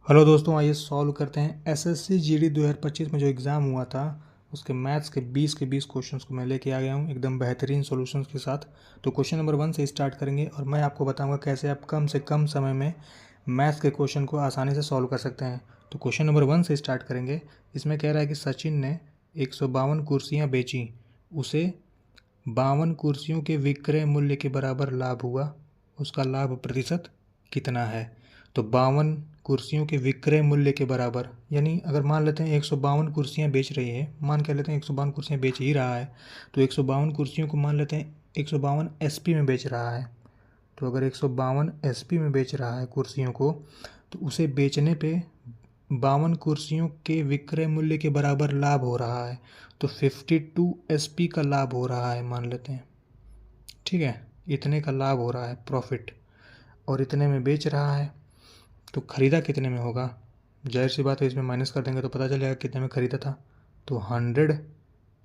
Hello दोस्तों, आइए solve करते हैं एसएससी जीडी 2025 में जो एग्ज़ाम हुआ था उसके मैथ्स के 20 क्वेश्चंस को मैं लेके आ गया हूँ एकदम बेहतरीन सॉल्यूशंस के साथ। तो क्वेश्चन नंबर 1 से स्टार्ट करेंगे और मैं आपको बताऊंगा कैसे आप कम से कम समय में मैथ्स के क्वेश्चन को आसानी से सॉल्व कर सकते हैं। तो क्वेश्चन नंबर 1 से स्टार्ट करेंगे। इसमें कह रहा है कि सचिन ने 152 कुर्सियाँ बेचीं, उसे 52 कुर्सियों के विक्रय मूल्य के बराबर लाभ हुआ, उसका लाभ प्रतिशत कितना है। तो 52 कुर्सियों के विक्रय मूल्य के बराबर, यानी अगर मान लेते हैं 152 कुर्सियां बेच रही है, मान के लेते हैं 152 कुर्सियां बेच ही रहा है, तो 152 कुर्सियों को मान लेते हैं 152 एसपी में बेच रहा है। तो अगर 152 एसपी में बेच रहा है कुर्सियों को, तो उसे बेचने पे 52 कुर्सियों के विक्रय मूल्य के बराबर लाभ हो रहा है। तो 52 एसपी का लाभ हो रहा है मान लेते हैं, ठीक है, इतने का लाभ हो रहा है प्रॉफिट, और इतने में बेच रहा है। तो ख़रीदा कितने में होगा, जाहिर सी बात है इसमें माइनस कर देंगे तो पता चल जाएगा कितने में ख़रीदा था। तो 100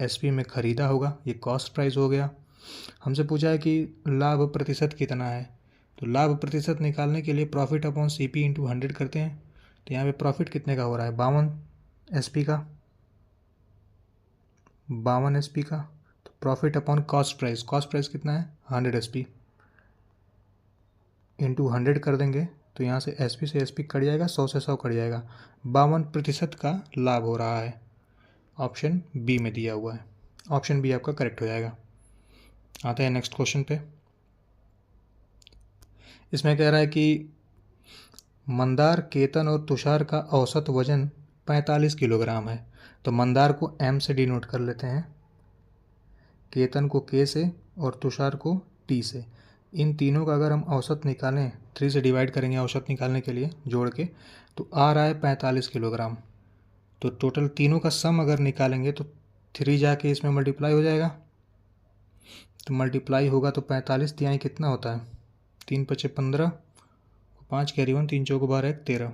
एसपी में ख़रीदा होगा, ये कॉस्ट प्राइस हो गया। हमसे पूछा है कि लाभ प्रतिशत कितना है, तो लाभ प्रतिशत निकालने के लिए प्रॉफिट अपॉन सीपी इंटू 100 करते हैं। तो यहाँ पे प्रॉफिट कितने का हो रहा है, 52 एसपी का, 52 एसपी का। तो प्रॉफिट अपॉन कॉस्ट प्राइस कितना है, 100 एसपी इंटू 100 कर देंगे तो यहाँ से एसपी से एसपी कट जाएगा, 100 से 100 कट जाएगा, 52% का लाभ हो रहा है। ऑप्शन बी में दिया हुआ है, ऑप्शन बी आपका करेक्ट हो जाएगा। आते हैं नेक्स्ट क्वेश्चन पे। इसमें कह रहा है कि मंदार, केतन और तुषार का औसत वजन 45 किलोग्राम है। तो मंदार को एम से डिनोट कर लेते हैं, केतन को के से और तुषार को टी से। इन तीनों का अगर हम औसत निकालें, 3 से डिवाइड करेंगे औसत निकालने के लिए जोड़ के, तो आ रहा है 45 किलोग्राम। तो टोटल तीनों का सम अगर निकालेंगे तो 3 जाके इसमें मल्टीप्लाई हो जाएगा, तो मल्टीप्लाई होगा तो 45 तिहाई कितना होता है, 3 पचे 15, 5 कैरी 1, 3 चौको 12, 13,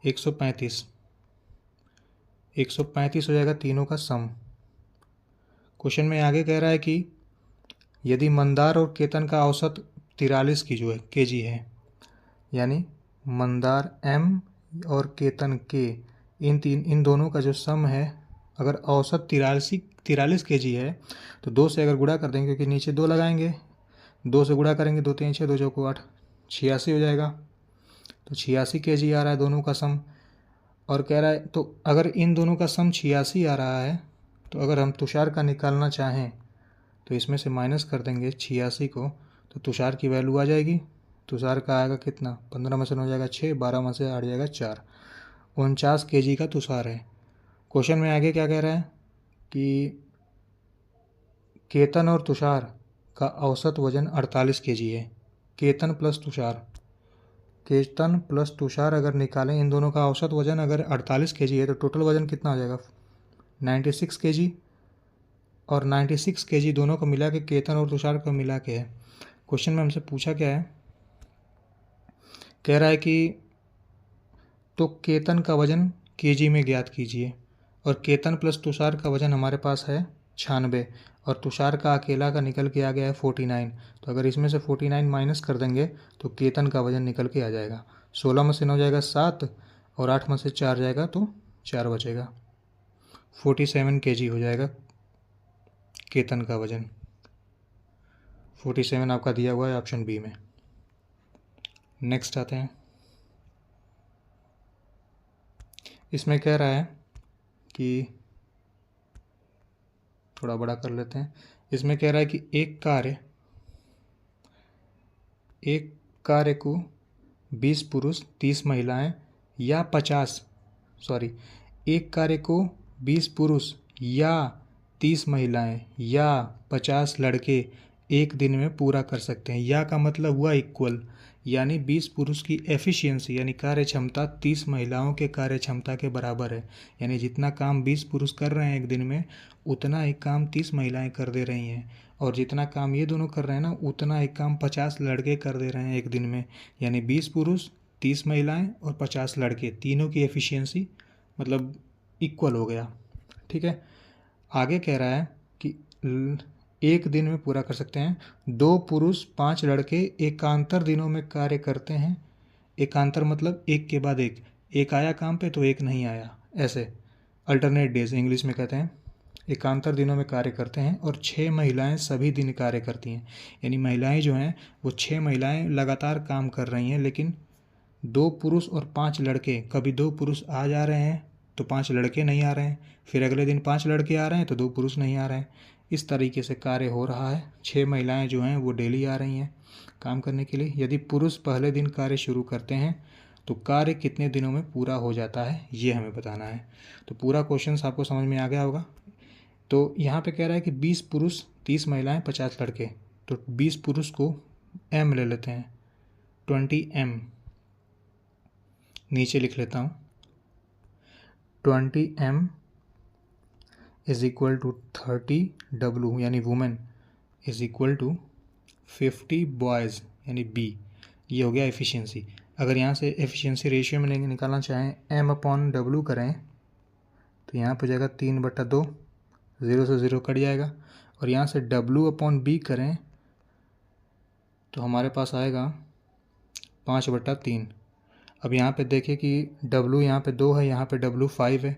135 हो जाएगा तीनों का सम। क्वेश्चन में आगे कह रहा है कि यदि मंदार और केतन का औसत 43 की जो है केजी है, यानी मंदार एम और केतन के, इन दोनों का जो सम है, अगर औसत 43 केजी है तो 2 से अगर गुणा कर देंगे, क्योंकि नीचे 2 लगाएंगे, 2 से गुणा करेंगे, 2 3 6, 2 चौको 8, 86 हो जाएगा। तो 86 केजी आ रहा है दोनों का सम। और कह रहा है तो अगर इन दोनों का सम 86 आ रहा है, तो अगर हम तुषार का निकालना चाहें तो इसमें से माइनस कर देंगे 86 को, तो तुषार की वैल्यू आ जाएगी। तुषार का आएगा कितना, 15 में से हो जाएगा 6, 12 में से 8 जाएगा 4, 49 केजी का तुषार है। क्वेश्चन में आगे क्या कह रहा है कि केतन और तुषार का औसत वजन 48 केजी है। केतन प्लस तुषार अगर निकालें, इन दोनों का औसत वजन अगर 48 केजी है तो टोटल वजन कितना हो जाएगा, 96 केजी। और 96 केजी दोनों को मिला के, केतन और तुषार को मिला के है। क्वेश्चन में हमसे पूछा क्या है, कह रहा है कि तो केतन का वजन केजी में ज्ञात कीजिए, और केतन प्लस तुषार का वजन हमारे पास है 96, और तुषार का अकेला का निकल के आ गया है 49। तो अगर इसमें से 49 माइनस कर देंगे तो केतन का वजन निकल के आ जाएगा, 16 में से 9 जाएगा 7, और 8 में से 4 जाएगा तो 4 बचेगा, 47 केजी हो जाएगा केतन का वजन। 47 आपका दिया हुआ है ऑप्शन बी में। नेक्स्ट आते हैं। इसमें कह रहा है कि, थोड़ा बड़ा कर लेते हैं, इसमें कह रहा है कि एक कार्य को 20 पुरुष 30 महिलाएं या 50, एक कार्य को 20 पुरुष या 30 महिलाएं या 50 लड़के एक दिन में पूरा कर सकते हैं। या का मतलब हुआ इक्वल, यानी 20 पुरुष की एफिशिएंसी यानी कार्य क्षमता 30 महिलाओं के कार्य क्षमता के बराबर है। यानी जितना काम 20 पुरुष कर रहे हैं एक दिन में, उतना ही काम 30 महिलाएं कर दे रही हैं, और जितना काम ये दोनों कर रहे हैं ना, उतना ही काम 50 लड़के कर दे रहे हैं एक दिन में। यानी 20 पुरुष 30 महिलाएं और 50 लड़के, तीनों की एफिशिएंसी मतलब इक्वल हो गया, ठीक है। आगे कह रहा है कि एक दिन में पूरा कर सकते हैं, 2 पुरुष 5 लड़के एकांतर दिनों में कार्य करते हैं, एकांतर मतलब एक के बाद एक आया काम पे तो एक नहीं आया, ऐसे अल्टरनेट डेज इंग्लिश में कहते हैं। एकांतर दिनों में कार्य करते हैं और 6 महिलाएं सभी दिन कार्य करती हैं। यानी महिलाएं जो हैं वो 6 महिलाएं लगातार काम कर रही हैं, लेकिन 2 पुरुष और 5 लड़के, कभी 2 पुरुष आ जा रहे हैं तो 5 लड़के नहीं आ रहे हैं, फिर अगले दिन 5 लड़के आ रहे हैं तो 2 पुरुष नहीं आ रहे हैं। इस तरीके से कार्य हो रहा है। 6 महिलाएं जो हैं वो डेली आ रही हैं काम करने के लिए। यदि पुरुष पहले दिन कार्य शुरू करते हैं तो कार्य कितने दिनों में पूरा हो जाता है, ये हमें बताना है। तो पूरा क्वेश्चन आपको समझ में आ गया होगा। तो यहाँ पे कह रहा है कि 20 पुरुष 30 महिलाएं 50 लड़के, तो 20 पुरुष को m ले लेते हैं, 20m नीचे लिख लेता हूँ। 20m is equal to 30w यानी women is equal to 50 boys यानी b। ये हो गया एफिशिएंसी। अगर यहाँ से एफिशिएंसी रेशियो में निकालना चाहें, m/w करें तो यहाँ पर हो जाएगा 3/2, 0 से 0 कट जाएगा। और यहाँ से w/b करें तो हमारे पास आएगा 5/3। अब यहाँ पे देखें कि w यहाँ पे 2 है, यहाँ पे w 5 है,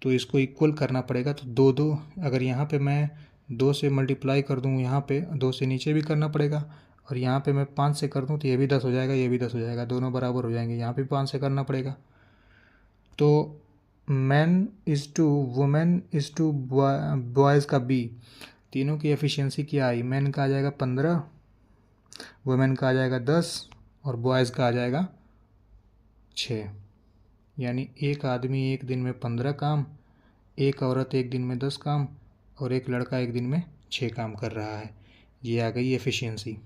तो इसको इक्वल करना पड़ेगा। तो 2 अगर यहाँ पे मैं 2 से मल्टीप्लाई कर दूँ, यहाँ पे 2 से नीचे भी करना पड़ेगा, और यहाँ पे मैं 5 से कर दूँ तो ये भी 10 हो जाएगा, ये भी 10 हो जाएगा, दोनों बराबर हो जाएंगे। यहाँ पे 5 से करना पड़ेगा। तो man is to women is to boys का b, तीनों की एफिशिएंसी क्या आई? मैन का आ जाएगा 15, वुमेन का आ जाएगा 10 और बॉयज़ का आ जाएगा 6। यानी एक आदमी एक दिन में 15 काम, एक औरत एक दिन में 10 काम और एक लड़का एक दिन में 6 काम कर रहा है। ये आ गई एफिशिएंसी।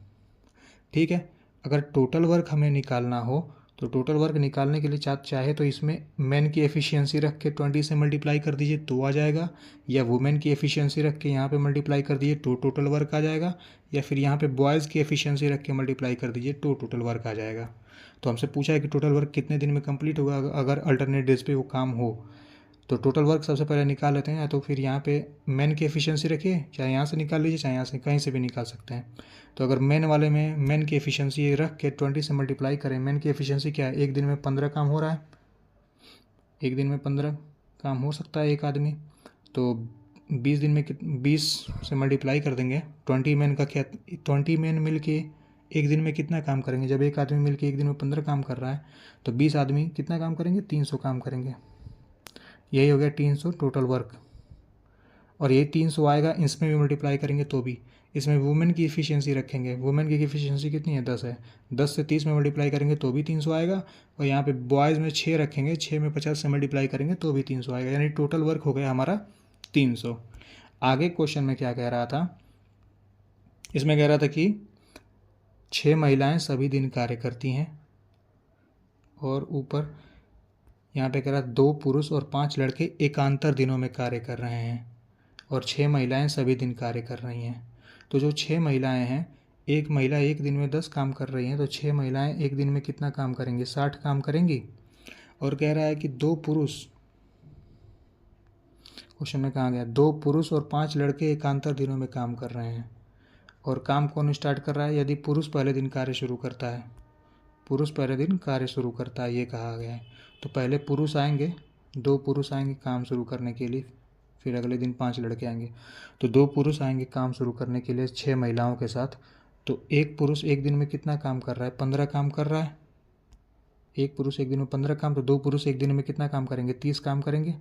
ठीक है। अगर टोटल वर्क हमें निकालना हो तो टोटल वर्क निकालने के लिए चाहे तो इसमें मैन की एफिशिएंसी रख के 20 से मल्टीप्लाई कर दीजिए तो आ जाएगा, या वुमेन की एफिशिएंसी रख के यहाँ पे मल्टीप्लाई कर दीजिए तो टोटल वर्क आ जाएगा, या फिर यहाँ पे बॉयज़ की एफिशिएंसी रख के मल्टीप्लाई कर दीजिए तो टोटल वर्क आ जाएगा। तो हमसे पूछा है कि टोटल वर्क कितने दिन में कंप्लीट होगा अगर अल्टरनेट डेज पे वो काम हो। तो टोटल वर्क सबसे पहले निकाल लेते हैं। या तो फिर यहाँ पे मैन की एफिशिएंसी रखिए, चाहे यहाँ से निकाल लीजिए चाहे यहाँ से, कहीं से भी निकाल सकते हैं। तो अगर मैन वाले में मैन की एफिशिएंसी रख के 20 से मल्टीप्लाई करें, मैन की एफिशिएंसी क्या है? एक दिन में 15 काम हो रहा है, एक दिन में 15 काम हो सकता है एक आदमी। तो 20 दिन में 20 से मल्टीप्लाई कर देंगे। 20 मैन का क्या, 20 मैन मिल के एक दिन में कितना काम करेंगे? जब एक आदमी मिल के एक दिन में 15 काम कर रहा है तो 20 आदमी कितना काम करेंगे? 300 काम करेंगे। यही हो गया 300 टोटल वर्क। और ये 300 आएगा, इसमें भी मल्टीप्लाई करेंगे तो भी। इसमें वुमेन की एफिशिएंसी रखेंगे, वुमेन की एफिशिएंसी कितनी है? 10 है, 10 से 30 में मल्टीप्लाई करेंगे तो भी 300 आएगा। और यहाँ पे बॉयज़ में 6 रखेंगे, 6 में 50 से मल्टीप्लाई करेंगे तो भी 300 आएगा। यानी टोटल वर्क हो गया हमारा 300। आगे क्वेश्चन में क्या कह रहा था? इसमें कह रहा था कि 6 महिलाएं सभी दिन कार्य करती हैं, और ऊपर यहाँ पे कह रहा 2 पुरुष और 5 लड़के एकांतर दिनों में कार्य कर रहे हैं, और 6 महिलाएं सभी दिन कार्य कर रही हैं। तो जो 6 महिलाएं हैं, एक महिला एक दिन में 10 काम कर रही हैं, तो 6 महिलाएं एक दिन में कितना काम करेंगी? 60 काम करेंगी। और कह रहा है कि 2 पुरुष, क्वेश्चन में कहा गया 2 पुरुष और 5 लड़के एकांतर दिनों में काम कर रहे हैं। और काम कौन स्टार्ट कर रहा है? यदि पुरुष पहले दिन कार्य शुरू करता है, पुरुष पहले दिन कार्य शुरू करता है, ये कहा गया है। तो पहले पुरुष आएंगे, 2 पुरुष आएंगे काम शुरू करने के लिए, फिर अगले दिन 5 लड़के आएंगे। तो 2 पुरुष आएंगे काम शुरू करने के लिए 6 महिलाओं के साथ। तो एक पुरुष एक दिन में कितना काम कर रहा है? 15 काम कर रहा है। एक पुरुष एक दिन में 15 काम, तो 2 पुरुष एक दिन में कितना काम करेंगे? 30 काम करेंगे।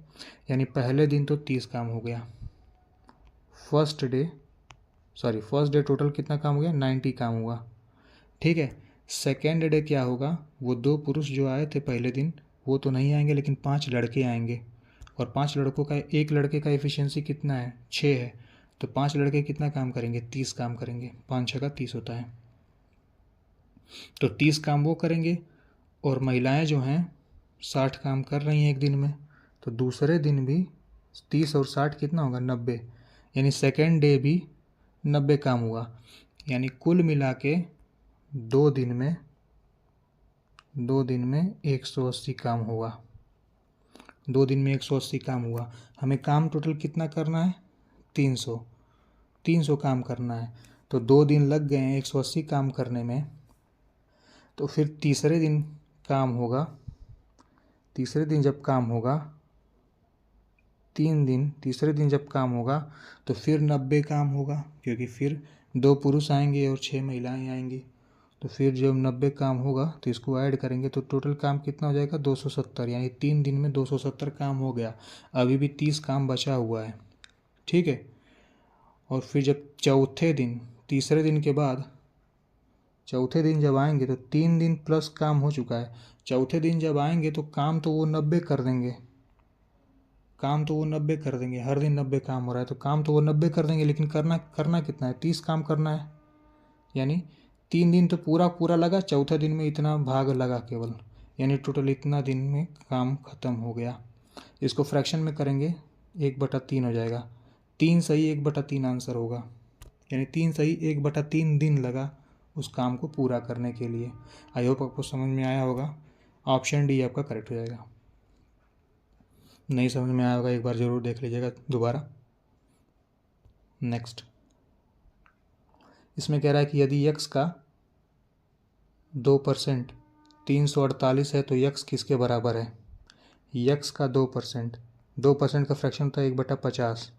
यानी पहले दिन तो 30 काम हो गया। फर्स्ट डे टोटल कितना काम हो गया? 90 काम हुआ। ठीक है। सेकेंड डे क्या होगा? वो 2 पुरुष जो आए थे पहले दिन वो तो नहीं आएंगे, लेकिन 5 लड़के आएंगे, और 5 लड़कों का, एक लड़के का एफिशिएंसी कितना है? 6 है। तो 5 लड़के कितना काम करेंगे? 30 काम करेंगे। 5 6 का 30 होता है। तो 30 काम वो करेंगे, और महिलाएं जो हैं 60 काम कर रही हैं एक दिन में। तो दूसरे दिन भी 30 और 60 कितना होगा? 90। यानी सेकेंड डे भी 90 काम हुआ। यानी कुल मिला के 2 दिन में 180 काम हुआ। 2 दिन में 180 काम हुआ। हमें काम टोटल कितना करना है? 300 काम करना है। तो 2 दिन लग गए हैं 180 काम करने में। तो फिर तीसरे दिन काम होगा, तीसरे दिन जब काम होगा, 3 दिन, तीसरे दिन जब काम होगा तो फिर 90 काम होगा, क्योंकि फिर 2 पुरुष आएंगे और 6 महिलाएं आएंगी। तो फिर जब 90 काम होगा तो इसको ऐड करेंगे तो टोटल काम कितना हो जाएगा 270, यानी 3 दिन में 270 काम हो गया। अभी भी 30 काम बचा हुआ है, ठीक है। और फिर जब चौथे दिन, तीसरे दिन के बाद चौथे दिन जब आएंगे तो 3 दिन प्लस काम हो चुका है। चौथे दिन जब आएंगे तो काम तो वो 90 कर देंगे, हर दिन 90 काम हो रहा है तो काम तो वो 90 कर देंगे, लेकिन करना कितना है, 30 काम करना है। यानी 3 दिन तो पूरा लगा, चौथे दिन में इतना भाग लगा केवल, यानी टोटल इतना दिन में काम खत्म हो गया। इसको फ्रैक्शन में करेंगे 1/3 हो जाएगा। 3 सही 1/3 आंसर होगा, यानी 3 सही 1/3 दिन लगा उस काम को पूरा करने के लिए। आई होप आपको समझ में आया होगा। ऑप्शन डी आपका करेक्ट हो जाएगा। नहीं समझ में आया होगा एक बार ज़रूर देख लीजिएगा दोबारा। नेक्स्ट, इसमें कह रहा है कि यदि x का 2% 348 है तो x किसके बराबर है। x का 2% का फ्रैक्शन था 1/50,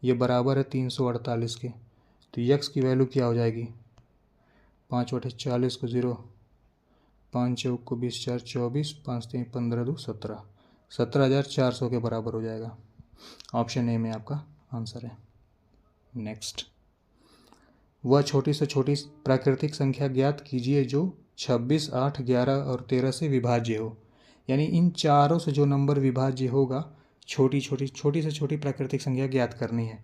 ये बराबर है 348 के। तो x की वैल्यू क्या हो जाएगी, 5/40 को 0, 5 चौक को 20, 4 24, 5 3 15 2 17, 17,400 के बराबर हो जाएगा। ऑप्शन ए में आपका आंसर है। नेक्स्ट, वह छोटी से छोटी प्राकृतिक संख्या ज्ञात कीजिए जो 26, 8, 11 और 13 से विभाज्य हो। यानी इन चारों से जो नंबर विभाज्य होगा, छोटी से छोटी प्राकृतिक संख्या ज्ञात करनी है।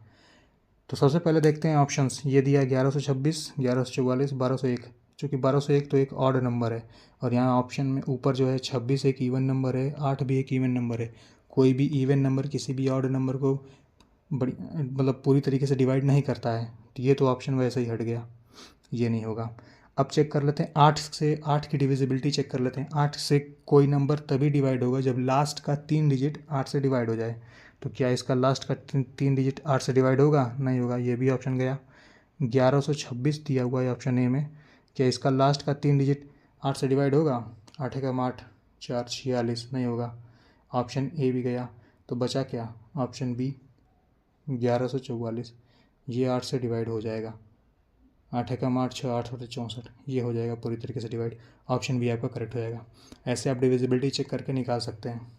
तो सबसे पहले देखते हैं ऑप्शंस। ये दिया 1126, 1144, 1201। चूँकि 1201 तो एक ऑड नंबर है, और यहाँ ऑप्शन में ऊपर जो है 26 एक इवन नंबर है, 8 भी एक इवन नंबर है। कोई भी इवन नंबर किसी भी ऑड नंबर को बड़ी मतलब पूरी तरीके से डिवाइड नहीं करता है, तो ये तो ऑप्शन वैसे ही हट गया, ये नहीं होगा। अब चेक कर लेते हैं 8 की डिविजिबिलिटी चेक कर लेते हैं। 8 से कोई नंबर तभी डिवाइड होगा जब लास्ट का 3 डिजिट 8 से डिवाइड हो जाए। तो क्या इसका लास्ट का 3 डिजिट 8 से डिवाइड होगा, नहीं होगा, ये भी ऑप्शन गया। 1126 दिया हुआ है ऑप्शन ए में, क्या इसका लास्ट का 3 डिजिट 8 से डिवाइड होगा, 8 एकम 8, 4 46, नहीं होगा, ऑप्शन ए भी गया। तो बचा क्या, ऑप्शन बी 1144, ये 8 से डिवाइड हो जाएगा, 8 एकम 8, 6 8 और 64, ये हो जाएगा पूरी तरीके से डिवाइड। ऑप्शन बी आपका करेक्ट हो जाएगा। ऐसे आप डिविजिबिलिटी चेक करके निकाल सकते हैं।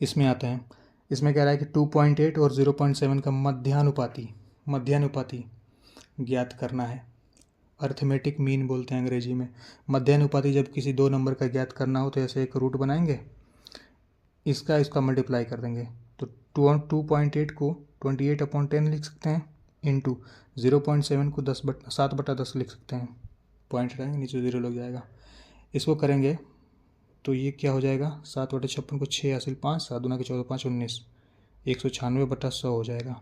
इसमें आते हैं, इसमें कह रहा है कि 2.8 और 0.7 का मध्यानुपाती ज्ञात करना है। अर्थमेटिक मीन बोलते हैं अंग्रेजी में। मध्यानुपाती जब किसी दो नंबर का ज्ञात करना हो तो ऐसे एक रूट बनाएंगे, इसका मल्टीप्लाई कर देंगे। तो 2.8 को 28/10 लिख सकते हैं, इंटू 0.7 को 7/10 लिख सकते हैं। पॉइंट रहेंगे, नीचे 0 लग जाएगा। इसको करेंगे तो ये क्या हो जाएगा, 7/56 को 6 हासिल 5, 7 दूना के 14, 5 19, 196/100 हो जाएगा,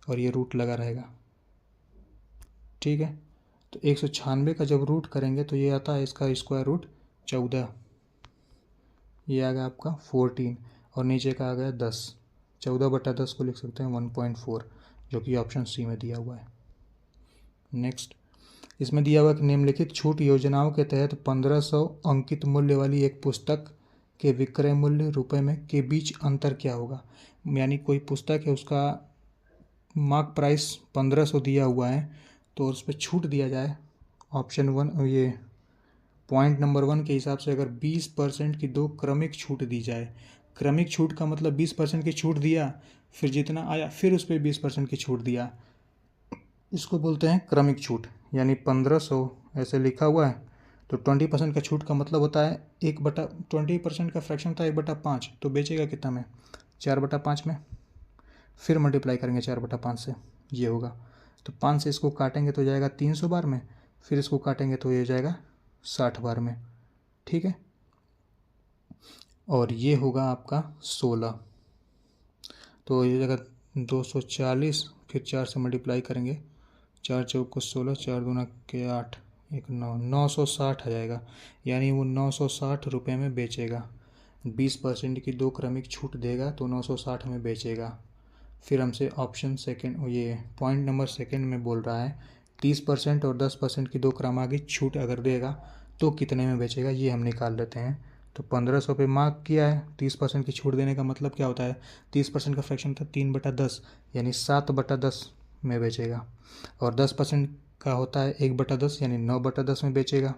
और ये रूट लगा रहेगा, ठीक है। तो 196 का जब रूट करेंगे तो ये आता है इसका स्क्वायर रूट 14, ये आ गया आपका 14, और नीचे का आ गया 10। 14/10 को लिख सकते हैं 1.4, जो कि ऑप्शन सी में दिया हुआ है। नेक्स्ट, इसमें दिया हुआ कि निम्नलिखित छूट योजनाओं के तहत 1500 अंकित मूल्य वाली एक पुस्तक के विक्रय मूल्य रुपए में के बीच अंतर क्या होगा। यानी कोई पुस्तक है, उसका मार्क प्राइस 1500 दिया हुआ है, तो उस पर छूट दिया जाए। ऑप्शन 1, ये पॉइंट नंबर 1 के हिसाब से अगर 20% की 2 क्रमिक छूट दी जाए, क्रमिक छूट का मतलब 20% की छूट दिया, फिर जितना आया फिर उस पर 20% की छूट दिया, इसको बोलते हैं क्रमिक छूट। यानी 1500 ऐसे लिखा हुआ है, तो 20% का छूट का मतलब होता है 20% का फ्रैक्शन था 1/5, तो बेचेगा कितना में, 4/5 में, फिर मल्टीप्लाई करेंगे 4/5 से, ये होगा। तो 5 से इसको काटेंगे तो जाएगा 300 बार में, फिर इसको काटेंगे तो ये जाएगा 60 बार में, ठीक है। और ये होगा आपका 16, तो ये जगह 240, फिर 4 से मल्टीप्लाई करेंगे, 4 चौक को 16, 4 दूना के 8, 1 9, 960 आ जाएगा। यानी वो 960 रुपये में बेचेगा। 20% की 2 क्रमिक छूट देगा तो 960 में बेचेगा। फिर हमसे ऑप्शन सेकंड, ये पॉइंट नंबर सेकंड में बोल रहा है 30% और 10% की 2 क्रमांकित छूट अगर देगा तो कितने में बेचेगा ये हम निकाल लेते हैं। तो 1500 पे मार्क किया है, 30% की छूट देने का मतलब क्या होता है, 30% का फ्रैक्शन था 3/10, यानी 7/10 में बेचेगा। और 10% का होता है 1/10, यानी 9/10 में बेचेगा।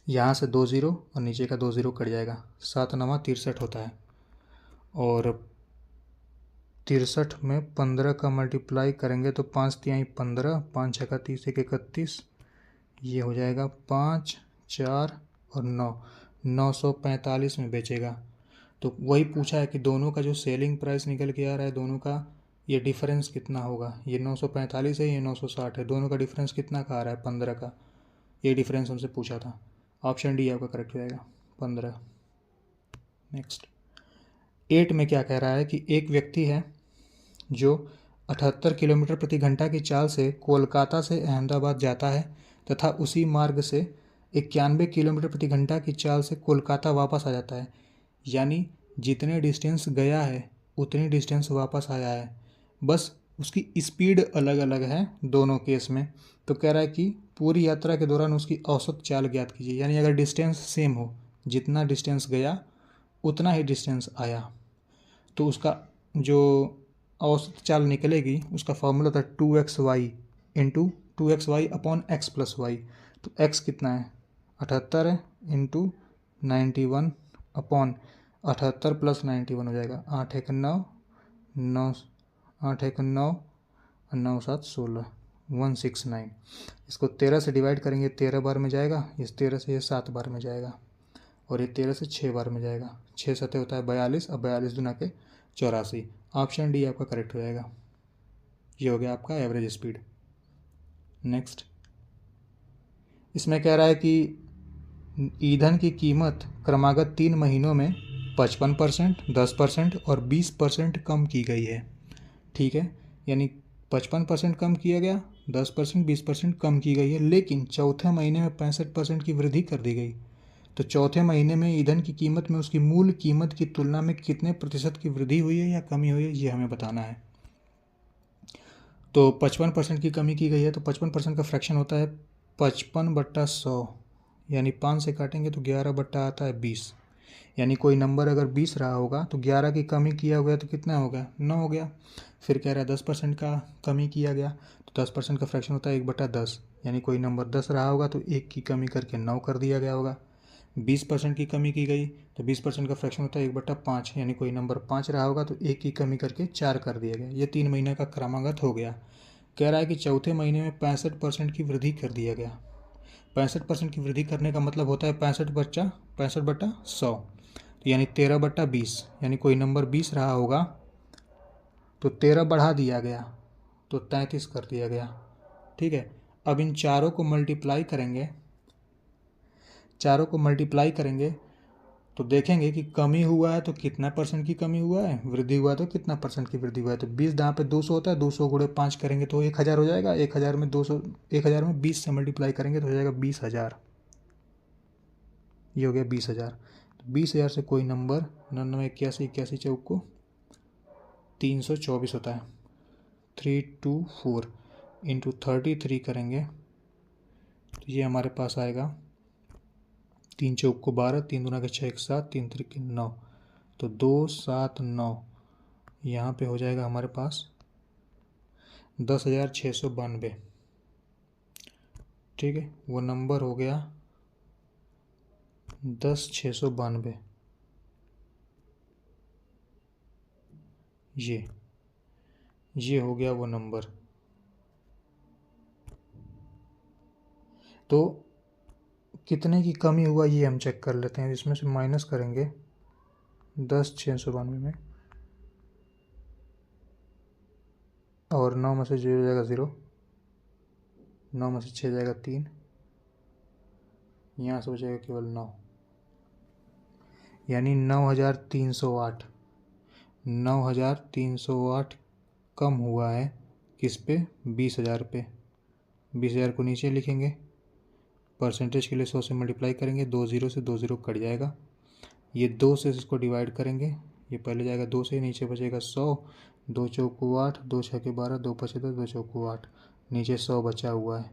यहाँ से 2 0 और नीचे का 2 0 कट जाएगा, 7 9 63 होता है। और 63 में 15 का मल्टीप्लाई करेंगे तो 5 तिहाई 15, 5 6 का 30, 1 31, ये हो जाएगा 5 4 और 9, 945 में बेचेगा। तो वही पूछा है कि दोनों का जो सेलिंग प्राइस निकल के आ रहा है, दोनों का ये डिफरेंस कितना होगा। ये 945 है, ये 960 है, दोनों का डिफरेंस कितना का आ रहा है, 15 का। ये डिफरेंस हमसे पूछा था। ऑप्शन डी आपका करेक्ट हो जाएगा, 15। नेक्स्ट 8 में क्या कह रहा है कि एक व्यक्ति है जो 78 किलोमीटर प्रति घंटा की चाल से कोलकाता से अहमदाबाद जाता है तथा उसी मार्ग से 91 किलोमीटर प्रति घंटा की चाल से कोलकाता वापस आ जाता है। यानी जितने डिस्टेंस गया है उतनी डिस्टेंस वापस आया है, बस उसकी स्पीड अलग अलग है दोनों केस में। तो कह रहा है कि पूरी यात्रा के दौरान उसकी औसत चाल ज्ञात कीजिए। यानी अगर डिस्टेंस सेम हो, जितना डिस्टेंस गया उतना ही डिस्टेंस आया, तो उसका जो औसत चाल निकलेगी उसका फॉर्मूला था 2xy into 2xy upon x plus Y. तो x कितना है, 78 है, इंटू 91 अपॉन 78 प्लस 91 हो जाएगा 8 1 9 9 8 1 9 9 7 16 169। इसको 13 से डिवाइड करेंगे, 13 बार में जाएगा, इस 13 से ये 7 बार में जाएगा, और ये 13 से 6 बार में जाएगा। 6 7 होता है 42, अब 42 दूना के 84। ऑप्शन डी आपका करेक्ट हो जाएगा। ये हो गया आपका एवरेज स्पीड। नेक्स्ट इसमें कह रहा है कि ईंधन की कीमत क्रमागत 3 महीनों में 55%, 10% और 20% कम की गई है। ठीक है, यानी 55% कम किया गया, 10%, 20% कम की गई है, लेकिन चौथे महीने में 65% की वृद्धि कर दी गई। तो चौथे महीने में ईंधन की कीमत में उसकी मूल कीमत की तुलना में कितने प्रतिशत की वृद्धि हुई है या कमी हुई है, ये हमें बताना है। तो 55% की कमी की गई है, तो 55% का फ्रैक्शन होता है 55/100, यानी 5 से काटेंगे तो 11 बट्टा आता है 20। यानी कोई नंबर अगर 20 रहा होगा तो 11 की कमी किया हुआ तो कितना हो गया, 9 हो गया। फिर कह रहा है 10% का कमी किया गया, तो 10% का फ्रैक्शन होता है 1/10, यानी कोई नंबर 10 रहा होगा तो 1 की कमी करके 9 कर दिया गया होगा। 20% की कमी की गई तो 20% का फ्रैक्शन होता है 1/5, यानी कोई नंबर 5 रहा होगा तो 1 की कमी करके 4 कर दिया गया। ये 3 महीने का क्रमागत हो गया। कह रहा है कि चौथे महीने में 65% की वृद्धि कर दिया गया। 65% की वृद्धि करने का मतलब होता है 65/100, यानी 13/20, यानी कोई नंबर 20 रहा होगा तो 13 बढ़ा दिया गया तो 33 कर दिया गया। ठीक है, अब इन चारों को मल्टीप्लाई करेंगे तो देखेंगे कि कमी हुआ है तो कितना परसेंट की कमी हुआ है, वृद्धि हुआ तो कितना परसेंट की वृद्धि हुआ है। तो 20 यहाँ पे 200 होता है, 200 गुणे 5 करेंगे तो 1000 हो जाएगा। 1000 में 200, 1000 में 20 से मल्टीप्लाई करेंगे तो हो जाएगा 20,000। ये हो गया 20,000। तो 20,000 से कोई नंबर 99 81 81 चौक को 324 होता है। 324 इंटू 33 करेंगे तो ये हमारे पास आएगा 3 चौक को 12, 3 दूना के 6 1 7, 3 3 9, तो 279 यहाँ पे हो जाएगा हमारे पास 10,692। ठीक है, वो नंबर हो गया 10,692। ये हो गया वो नंबर। तो कितने की कमी हुआ ये हम चेक कर लेते हैं। इसमें से माइनस करेंगे 10,692 में, और 9 में से 0 जाएगा 0, 9 में से 6 जाएगा 3, यहाँ से बचेगा केवल 9, यानी 9,308। 9,308 कम हुआ है किस पे, 20,000 पे। 20,000 को नीचे लिखेंगे, परसेंटेज के लिए 100 से मल्टीप्लाई करेंगे, 2 0 से 2 0 कट जाएगा। ये 2 से इसको डिवाइड करेंगे, ये पहले जाएगा 2 से, नीचे बचेगा 100, 2 चौक को 8, 2 6 के 12, 2 5 10, 2 चौक को 8, नीचे 100 बचा हुआ है।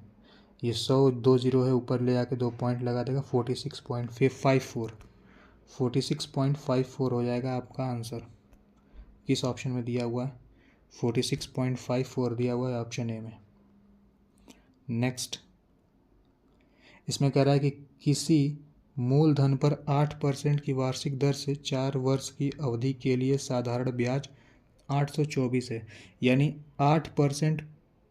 ये 100 2 जीरो है, ऊपर ले आके 2 पॉइंट लगा देगा, 46.54 हो जाएगा आपका आंसर। किस ऑप्शन में दिया हुआ है? 46.54 दिया हुआ है ऑप्शन ए में। नेक्स्ट, इसमें कह रहा है कि किसी मूलधन पर 8% की वार्षिक दर से 4 वर्ष की अवधि के लिए साधारण ब्याज 824 है, यानी 8%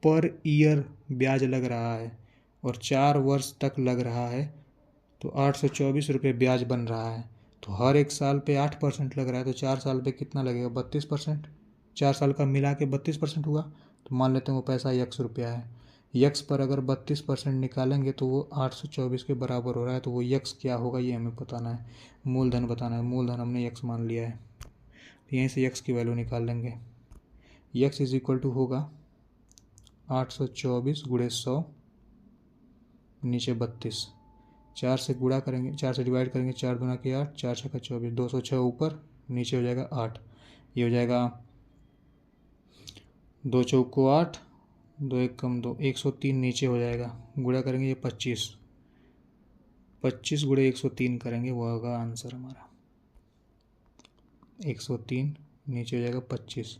पर ईयर ब्याज लग रहा है और 4 वर्ष तक लग रहा है, तो 824 रुपये ब्याज बन रहा है। तो हर एक साल पे 8% लग रहा है, तो 4 साल पे कितना लगेगा? 32%। 4 साल का मिला के 32% हुआ, तो मान लेते हैं वो पैसा x रुपया है। यक्स पर अगर 32% निकालेंगे तो वो 824 के बराबर हो रहा है, तो वो यक्स क्या होगा ये हमें बताना है, मूलधन बताना है। मूलधन हमने यक्स मान लिया है, तो यहीं से यक्स की वैल्यू निकाल लेंगे। यक्स इज इक्वल टू होगा 824 गुणे 100 नीचे 32, 4 से गुणा करेंगे, 4 से डिवाइड करेंगे, 4 दूना के 8, 4 छक्का 24, 206 ऊपर, नीचे हो जाएगा 8, ये हो जाएगा 2 चौको 8, 2 एक कम 2, 103 नीचे हो जाएगा। गुणा करेंगे ये 25 गुणे 103 करेंगे, वो होगा आंसर हमारा 103 नीचे हो जाएगा 25,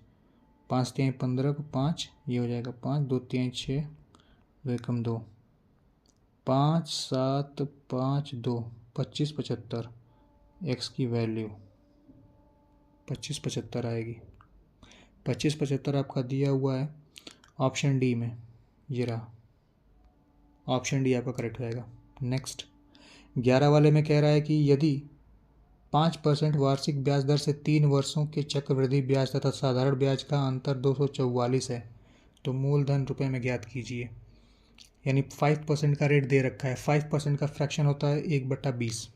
5 3 15 5, ये हो जाएगा 5, 2 3 6, 2 एक कम 2, 5 7 5 2, 25 75, एक्स की वैल्यू 25 75 आएगी। 25 75 आपका दिया हुआ है ऑप्शन डी में, ये रहा ऑप्शन डी आपका करेक्ट हो जाएगा। नेक्स्ट, 11 वाले में कह रहा है कि यदि 5% वार्षिक ब्याज दर से 3 वर्षों के चक्रवृद्धि ब्याज तथा साधारण ब्याज का अंतर 244 है, तो मूलधन रुपए में ज्ञात कीजिए। यानी 5% का रेट दे रखा है, 5% का फ्रैक्शन होता है 1/20।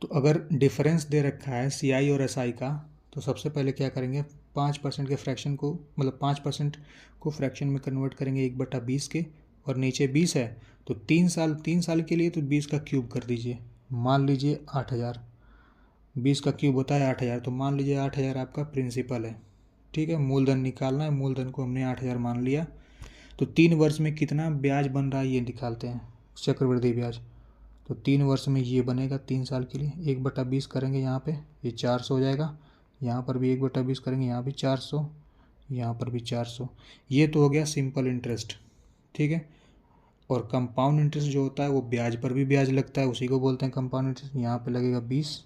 तो अगर डिफरेंस दे रखा है CI और SI का, तो सबसे पहले क्या करेंगे, 5% के फ्रैक्शन को, मतलब 5% को फ्रैक्शन में कन्वर्ट करेंगे 1/20 के, और नीचे 20 है तो 3 साल के लिए तो 20 का क्यूब कर दीजिए, मान लीजिए 8000, 20 का क्यूब होता है 8000, तो मान लीजिए 8000 आपका प्रिंसिपल है। ठीक है, मूलधन निकालना है, मूलधन को हमने 8000 मान लिया, तो 3 वर्ष में कितना ब्याज बन रहा है ये निकालते हैं, चक्रवृद्धि ब्याज। तो 3 वर्ष में ये बनेगा 3 साल के लिए, 1/20 करेंगे यहाँ पे, ये 400 हो जाएगा, यहाँ पर भी 1/20 करेंगे, यहाँ भी 400, यहाँ पर भी 400। ये तो हो गया सिंपल इंटरेस्ट। ठीक है, और कंपाउंड इंटरेस्ट जो होता है वो ब्याज पर भी ब्याज लगता है, उसी को बोलते हैं कंपाउंड इंटरेस्ट। यहाँ पे लगेगा 20,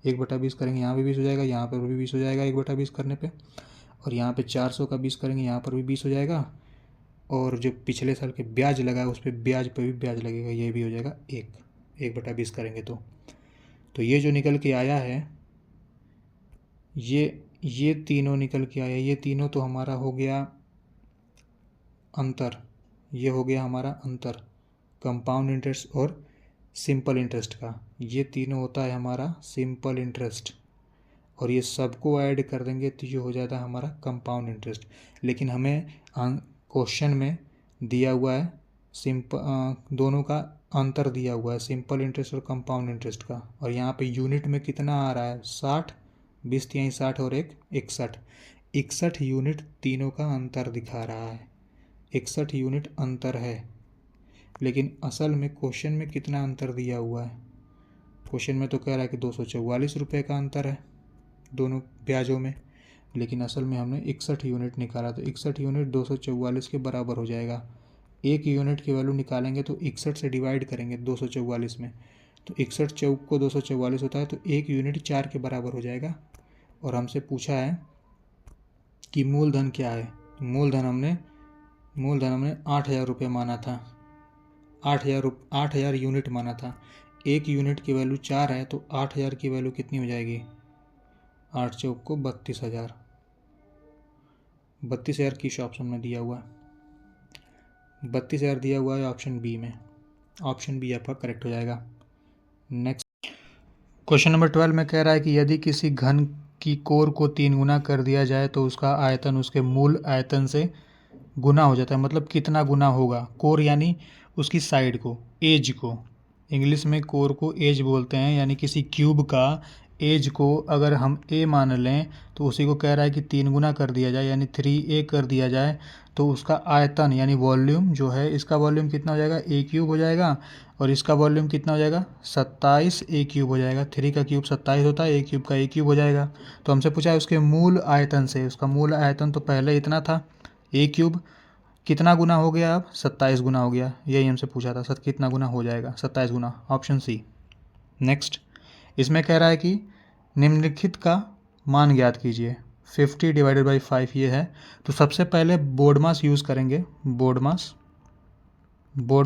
1/20 करेंगे, यहाँ भी 20 हो जाएगा, यहाँ पर भी 20 हो जाएगा 1/20 करने पे, और यहाँ पे 400 का 20 करेंगे, यहाँ पर भी 20 हो जाएगा, और जो पिछले साल के ब्याज लगा है उस पर ब्याज पे भी ब्याज लगेगा, ये भी हो जाएगा 1/20 करेंगे तो ये जो निकल के आया है, ये तीनों निकल के आया, ये तीनों तो हमारा हो गया अंतर, ये हो गया हमारा अंतर कंपाउंड इंटरेस्ट और सिंपल इंटरेस्ट का, ये तीनों होता है हमारा सिंपल इंटरेस्ट, और ये सबको ऐड कर देंगे तो ये हो जाता है हमारा कंपाउंड इंटरेस्ट। लेकिन हमें क्वेश्चन में दिया हुआ है दोनों का अंतर दिया हुआ है, सिंपल इंटरेस्ट और कंपाउंड इंटरेस्ट का, और यहाँ पे यूनिट में कितना आ रहा है 60, 20 3 60 और 1 61 यूनिट तीनों का अंतर दिखा रहा है, 61 यूनिट अंतर है। लेकिन असल में क्वेश्चन में कितना अंतर दिया हुआ है, क्वेश्चन में तो कह रहा है कि 244 रुपये का अंतर है दोनों ब्याजों में, लेकिन असल में हमने 61 यूनिट निकाला, तो 61 यूनिट 244 के बराबर हो जाएगा। 1 यूनिट की वैल्यू निकालेंगे तो 61 से डिवाइड करेंगे 244 में, तो 61 चौक को 244 होता है, तो 1 यूनिट 4 के बराबर हो जाएगा। और हमसे पूछा है कि मूलधन क्या है, तो मूलधन हमने 8000 रुपये माना था, 8000 यूनिट माना था, 1 यूनिट की वैल्यू 4 है, तो 8000 की वैल्यू कितनी हो जाएगी, 8 चौक को 32,000, 32,000 किस ऑप्शन में दिया हुआ है, 32,000 दिया हुआ है ऑप्शन बी में, ऑप्शन बी आपका करेक्ट हो जाएगा। नेक्स्ट, क्वेश्चन नंबर 12 में कह रहा है कि यदि किसी घन की कोर को 3 गुना कर दिया जाए तो उसका आयतन उसके मूल आयतन से गुना हो जाता है। मतलब कितना गुना होगा, कोर यानी उसकी साइड को, एज को, इंग्लिश में कोर को एज बोलते हैं, यानी किसी क्यूब का एज को अगर हम ए मान लें तो उसी को कह रहा है कि 3 गुना कर दिया जाए, यानी 3a कर दिया जाए, तो उसका आयतन यानी वॉल्यूम जो है, इसका वॉल्यूम कितना हो जाएगा, ए क्यूब हो जाएगा, और इसका वॉल्यूम कितना हो जाएगा, 27 ए क्यूब हो जाएगा। 3 का क्यूब 27 होता है, ए क्यूब का ए क्यूब हो जाएगा। तो हमसे पूछा है उसके मूल आयतन से, उसका मूल आयतन तो पहले इतना था ए क्यूब, कितना गुना हो गया अब, 27 गुना हो गया। यही हमसे पूछा था, सर कितना गुना हो जाएगा, 27 गुना, ऑप्शन सी। नेक्स्ट, इसमें कह रहा है कि निम्नलिखित का मान ज्ञात कीजिए। 50 डिवाइडेड बाई 5 ये है। तो सबसे पहले बोर्ड मास यूज़ करेंगे। बोर्ड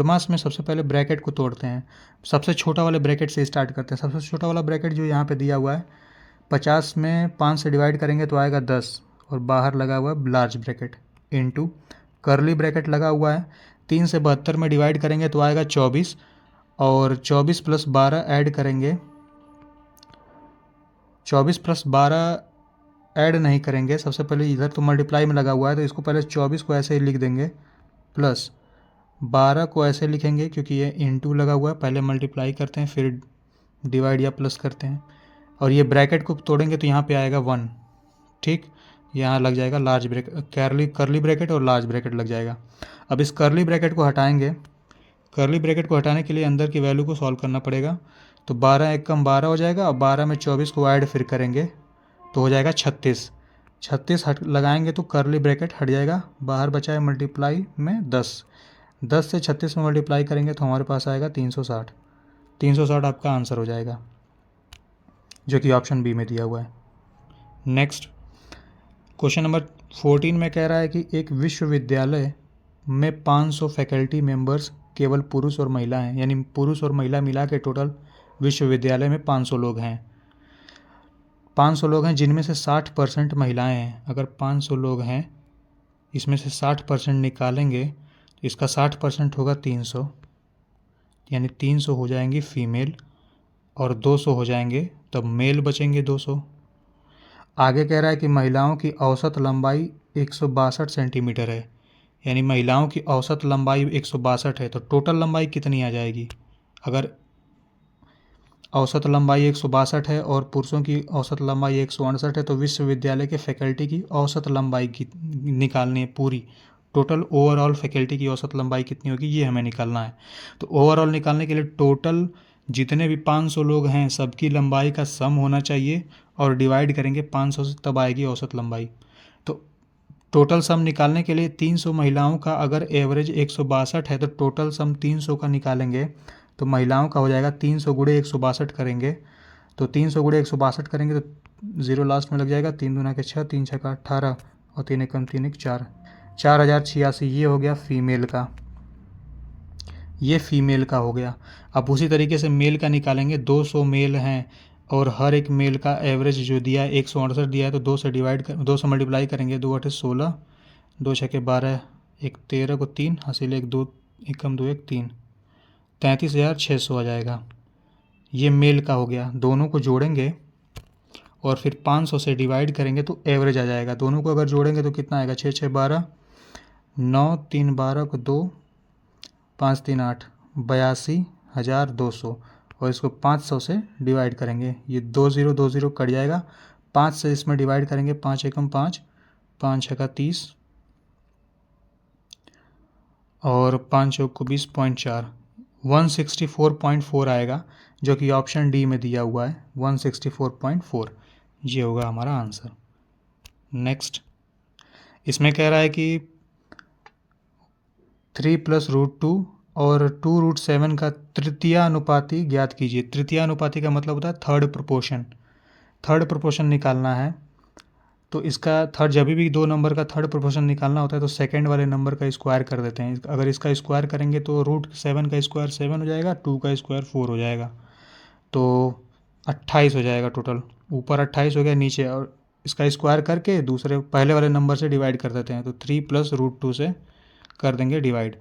मास में सबसे पहले ब्रैकेट को तोड़ते हैं। सबसे छोटा वाले ब्रैकेट से स्टार्ट करते हैं। सबसे छोटा वाला ब्रैकेट जो यहाँ पे दिया हुआ है, 50 में 5 से डिवाइड करेंगे तो आएगा 10, और बाहर लगा हुआ है large bracket, into curly bracket लगा हुआ है। 3 से 72 में डिवाइड करेंगे तो आएगा 24, और 24 प्लस 12 ऐड करेंगे। 24 प्लस 12 ऐड नहीं करेंगे, सबसे पहले इधर तो मल्टीप्लाई में लगा हुआ है तो इसको पहले 24 को ऐसे ही लिख देंगे, प्लस 12 को ऐसे लिखेंगे क्योंकि ये इनटू लगा हुआ है। पहले मल्टीप्लाई करते हैं फिर डिवाइड या प्लस करते हैं, और ये ब्रैकेट को तोड़ेंगे तो यहाँ पे आएगा 1। ठीक, यहाँ लग जाएगा लार्ज ब्रैकेट, कर्ली ब्रैकेट और लार्ज ब्रैकेट लग जाएगा। अब इस कर्ली ब्रैकेट को हटाएंगे। कर्ली ब्रैकेट को हटाने के लिए अंदर की वैल्यू को सॉल्व करना पड़ेगा। तो 12 एक कम 12 हो जाएगा, और 12 में 24 को ऐड फिर करेंगे तो हो जाएगा 36। 36 हट लगाएंगे तो कर्ली ब्रैकेट हट जाएगा, बाहर बचा है मल्टीप्लाई में 10। 10 से 36 में मल्टीप्लाई करेंगे तो हमारे पास आएगा 360। 360 आपका आंसर हो जाएगा, जो कि ऑप्शन बी में दिया हुआ है। नेक्स्ट, क्वेश्चन नंबर 14 में कह रहा है कि एक विश्वविद्यालय में 500 फैकल्टी मेंबर्स केवल पुरुष और महिला हैं, यानी पुरुष और महिला मिला के टोटल विश्वविद्यालय में 500 लोग हैं। 500 लोग हैं जिनमें से 60% महिलाएं हैं। अगर 500 लोग हैं, इसमें से 60% निकालेंगे तो इसका 60% होगा 300, यानी 300 हो जाएंगी फीमेल और 200 हो जाएंगे तब मेल बचेंगे 200। आगे कह रहा है कि महिलाओं की औसत लंबाई 162 सेंटीमीटर है, यानी महिलाओं की औसत लंबाई 162 है, तो टोटल लंबाई कितनी आ जाएगी। अगर औसत लंबाई 162 है और पुरुषों की औसत लंबाई 168 है, तो विश्वविद्यालय के फैकल्टी की औसत लंबाई की निकालनी है पूरी। टोटल ओवरऑल फैकल्टी की औसत लंबाई कितनी होगी ये हमें निकालना है। तो ओवरऑल निकालने के लिए टोटल जितने भी 500 लोग हैं सबकी लंबाई का सम होना चाहिए, और डिवाइड करेंगे 500 से, तब आएगी औसत लंबाई। तो टोटल सम निकालने के लिए 300 महिलाओं का अगर एवरेज 162 है तो टोटल सम 300 का निकालेंगे तो महिलाओं का हो जाएगा 300 गुणे 162 करेंगे, तो 300 गुणे 162 करेंगे तो 0 लास्ट में लग जाएगा। 3 दूना के 6, 3 छक्का 18, और 3 एकम 3 एक 4, 4086। ये हो गया फीमेल का, ये फीमेल का हो गया। अब उसी तरीके से मेल का निकालेंगे। 200 मेल हैं और हर एक मेल का एवरेज जो दिया है 168 दिया है, तो 2 से मल्टीप्लाई करेंगे। 2 8 16, 2 6 12, 1 13 को 3 हासिल 1 2 एकम 2 1 3, 33,600 आ जाएगा। ये मेल का हो गया। दोनों को जोड़ेंगे और फिर 500 से डिवाइड करेंगे तो एवरेज आ जाएगा। दोनों को अगर जोड़ेंगे तो कितना आएगा, 6 6 12, 9 3 12 को 2, 5 3 8, 82,200, और इसको 500 से डिवाइड करेंगे। ये 20 कट जाएगा। 5 से इसमें डिवाइड करेंगे, 5 एकम 5, 5 छक्का 30, और 5 चौक को 20.4, 164.4 आएगा, जो कि ऑप्शन डी में दिया हुआ है 164.4। ये होगा हमारा आंसर। नेक्स्ट, इसमें कह रहा है कि 3 + √2 और 2√7 का तृतीयानुपाती ज्ञात कीजिए। तृतीयानुपाती का मतलब होता है थर्ड प्रोपोर्शन। थर्ड प्रोपोर्शन निकालना है, तो इसका थर्ड, जब भी 2 नंबर का थर्ड प्रोपोर्शन निकालना होता है तो सेकंड वाले नंबर का स्क्वायर कर देते हैं। अगर इसका स्क्वायर करेंगे तो √7 का स्क्वायर 7 हो जाएगा, 2 का स्क्वायर 4 हो जाएगा, तो 28 हो जाएगा टोटल। ऊपर 28 हो गया, नीचे और इसका स्क्वायर करके दूसरे पहले वाले नंबर से डिवाइड कर देते हैं। तो 3 + √2 से कर देंगे डिवाइड।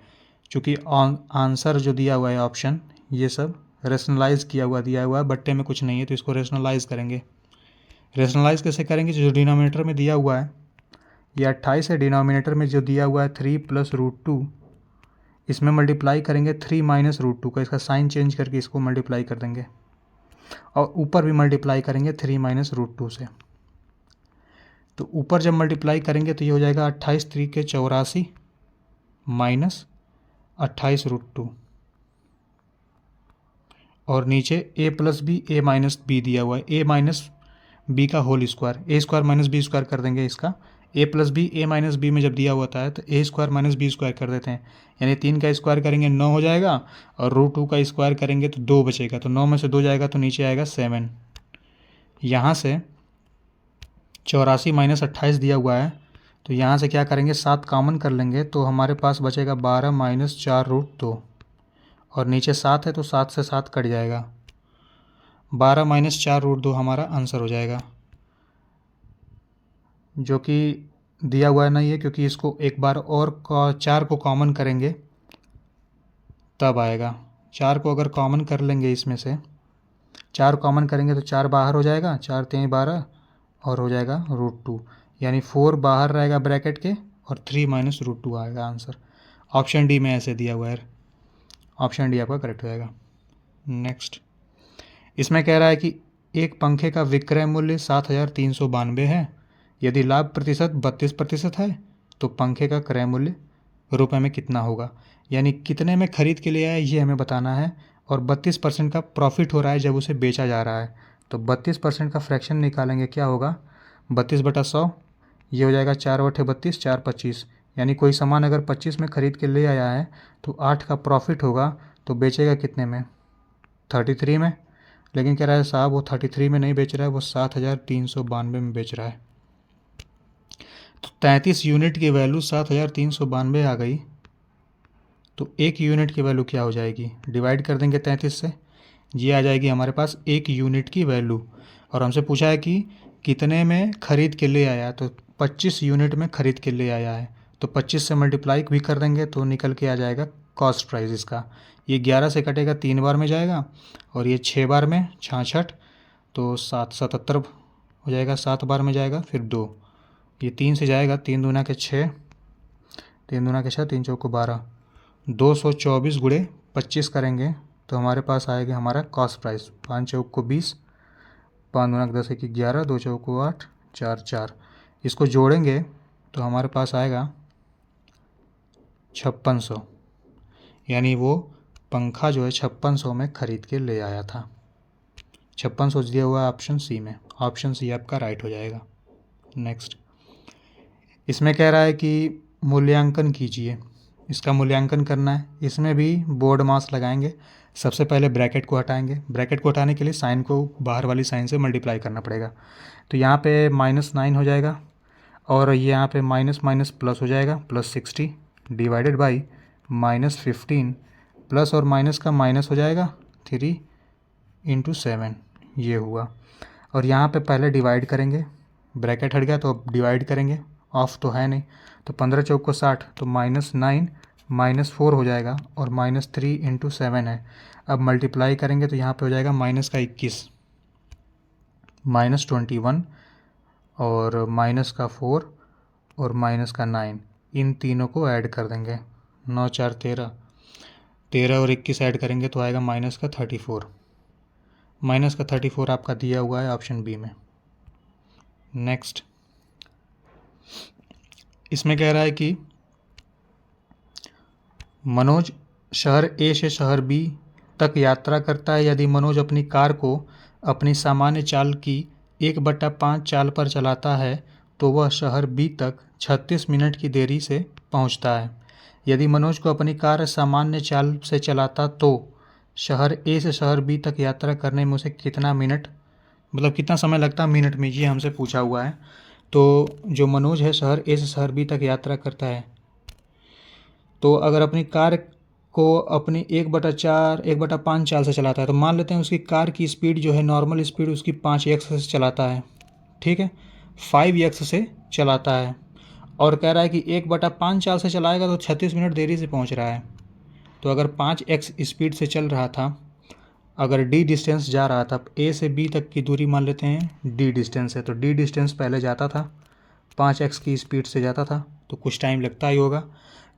चूँकि आंसर जो दिया हुआ है ऑप्शन, ये सब रेशनलाइज किया हुआ दिया हुआ है, बट्टे में कुछ नहीं है, तो इसको रेशनलाइज करेंगे। रेशनलाइज कैसे करेंगे, जो डिनोमिनेटर में दिया हुआ है ये 28 है, डिनोमिनेटर में जो दिया हुआ है 3 + √2, इसमें मल्टीप्लाई करेंगे 3 - √2 का, इसका साइन चेंज करके इसको मल्टीप्लाई कर देंगे, और ऊपर भी मल्टीप्लाई करेंगे 3 - √2 से। तो ऊपर जब मल्टीप्लाई करेंगे तो ये हो जाएगा 28 3 के 84, माइनस 28√2 और नीचे a plus B a minus B दिया हुआ है, a माइनस बी का whole square, A square minus B square कर देंगे इसका, a plus B a minus B में जब दिया हुआ था तो a square minus B square कर देते हैं, यानी 3 का स्क्वायर करेंगे 9 हो जाएगा और √2 का स्क्वायर करेंगे तो 2 बचेगा, तो 9 में से 2 जाएगा तो नीचे आएगा 7। यहाँ से 84 माइनस 28 दिया हुआ है, तो यहाँ से क्या करेंगे 7 कॉमन कर लेंगे तो हमारे पास बचेगा 12 माइनस 4√2 और नीचे 7 है तो 7 से 7 कट जाएगा, 12 माइनस 4√2 हमारा आंसर हो जाएगा, जो कि दिया हुआ नहीं है क्योंकि इसको एक बार और 4 को कॉमन करेंगे तब आएगा। 4 को अगर कॉमन कर लेंगे, इसमें से 4 कॉमन करेंगे तो 4 बाहर हो जाएगा, 4 3 12 और हो जाएगा √2, यानी 4 बाहर रहेगा ब्रैकेट के और 3 माइनस √2 आएगा आंसर। ऑप्शन डी में ऐसे दिया हुआ है, ऑप्शन डी आपका करेक्ट हो जाएगा। नेक्स्ट, इसमें कह रहा है कि एक पंखे का विक्रय मूल्य 7,392 है, यदि लाभ प्रतिशत 32% है तो पंखे का क्रय मूल्य रुपए में कितना होगा, यानी कितने में खरीद के लिए आया ये हमें बताना है और 32% का प्रॉफिट हो रहा है जब उसे बेचा जा रहा है, तो 32% का फ्रैक्शन निकालेंगे, क्या होगा 32/100, ये हो जाएगा 4/32, 4 25, यानी कोई सामान अगर 25 में ख़रीद के ले आया है तो 8 का प्रॉफिट होगा तो बेचेगा कितने में 33 में, लेकिन कह रहा है साहब वो 33 में नहीं बेच रहा है, वो 7,392 में बेच रहा है। तो 33 यूनिट की वैल्यू 7,392 आ गई, तो 1 यूनिट की वैल्यू क्या हो जाएगी, डिवाइड कर देंगे 33 से, ये आ जाएगी हमारे पास 1 यूनिट की वैल्यू, और हमसे पूछा है कि कितने में ख़रीद के ले आया, तो 25 यूनिट में ख़रीद के ले आया है, तो 25 से मल्टीप्लाई भी कर देंगे तो निकल के आ जाएगा कॉस्ट प्राइस इसका, ये 11 से कटेगा 3 बार में जाएगा और ये 6 बार में 66, तो 77 हो जाएगा, 7 बार में जाएगा, फिर 2, ये 3 से जाएगा, 3 दूना के 6, 3 दूना के 6, 3 चौको 12, 224 गुणे 25 करेंगे तो हमारे पास आएगा हमारा कॉस्ट प्राइस, 5 चौक को 20, 5 दूना के 10 1 11, 2 चौक को 8, 4 4, इसको जोड़ेंगे तो हमारे पास आएगा 5600, यानी वो पंखा जो है 5600 में ख़रीद के ले आया था। 5600 दिया हुआ है ऑप्शन सी में, ऑप्शन सी आपका राइट हो जाएगा। नेक्स्ट, इसमें कह रहा है कि मूल्यांकन कीजिए, इसका मूल्यांकन करना है, इसमें भी बोर्ड मास लगाएंगे। सबसे पहले ब्रैकेट को हटाएंगे, ब्रैकेट को हटाने के लिए साइन को बाहर वाली साइन से मल्टीप्लाई करना पड़ेगा, तो यहाँ पे -9 हो जाएगा और ये यहाँ पे माइनस माइनस प्लस हो जाएगा, +60 डिवाइडेड बाई -15, प्लस और माइनस का माइनस हो जाएगा 3 × 7, ये हुआ, और यहाँ पे पहले डिवाइड करेंगे, ब्रैकेट हट गया तो अब डिवाइड करेंगे, ऑफ तो है नहीं, तो 15 चौक को 60, तो -9 -4 हो जाएगा और -3 × 7 है। अब मल्टीप्लाई करेंगे तो यहाँ पे हो जाएगा -21, -21 और -4 और -9, इन तीनों को ऐड कर देंगे, 9 4 13, 13 और 21 ऐड करेंगे तो आएगा -34, -34 आपका दिया हुआ है ऑप्शन बी में। नेक्स्ट, इसमें कह रहा है कि मनोज शहर ए से शहर बी तक यात्रा करता है, यदि मनोज अपनी कार को अपनी सामान्य चाल की 1/5 चाल पर चलाता है तो वह शहर बी तक 36 मिनट की देरी से पहुंचता है। यदि मनोज को अपनी कार सामान्य चाल से चलाता तो शहर ए से शहर बी तक यात्रा करने में उसे कितना मिनट, मतलब कितना समय लगता है मिनट में, ये हमसे पूछा हुआ है। तो जो मनोज है शहर ए से शहर बी तक यात्रा करता है, तो अगर अपनी कार को अपनी 1/5 चाल से चलाता है, तो मान लेते हैं उसकी कार की स्पीड जो है, नॉर्मल स्पीड उसकी 5x से चलाता है, ठीक है, 5x से चलाता है, और कह रहा है कि 1/5 चाल से चलाएगा तो 36 मिनट देरी से पहुंच रहा है। तो अगर 5x स्पीड से चल रहा था, अगर d डिस्टेंस जा रहा था, a से b तक की दूरी मान लेते हैं d डिस्टेंस है, तो d डिस्टेंस पहले जाता था 5x की स्पीड से जाता था, तो कुछ टाइम लगता ही होगा।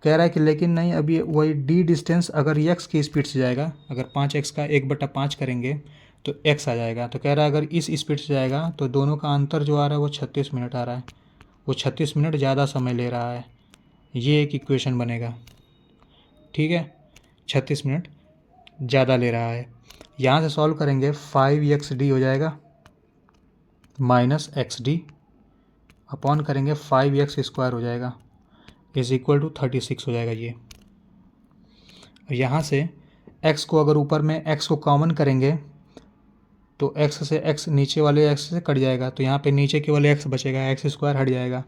कह रहा है कि लेकिन नहीं, अभी वही d डिस्टेंस अगर x की स्पीड से जाएगा, अगर 5x का 1/5 करेंगे तो x आ जाएगा, तो कह रहा है अगर इस स्पीड से जाएगा तो दोनों का अंतर जो आ रहा है वो 36 मिनट आ रहा है, वो 36 मिनट ज़्यादा समय ले रहा है, ये एक इक्वेशन बनेगा। ठीक है, 36 मिनट ज़्यादा ले रहा है। यहाँ से सॉल्व करेंगे 5xd हो जाएगा माइनस XD अपॉन करेंगे 5x² हो जाएगा इज इक्वल टू 36 हो जाएगा ये। यहाँ से x को अगर ऊपर में x को कॉमन करेंगे तो x से x नीचे वाले x से कट जाएगा, तो यहाँ पे नीचे केवल x बचेगा, x² हट जाएगा।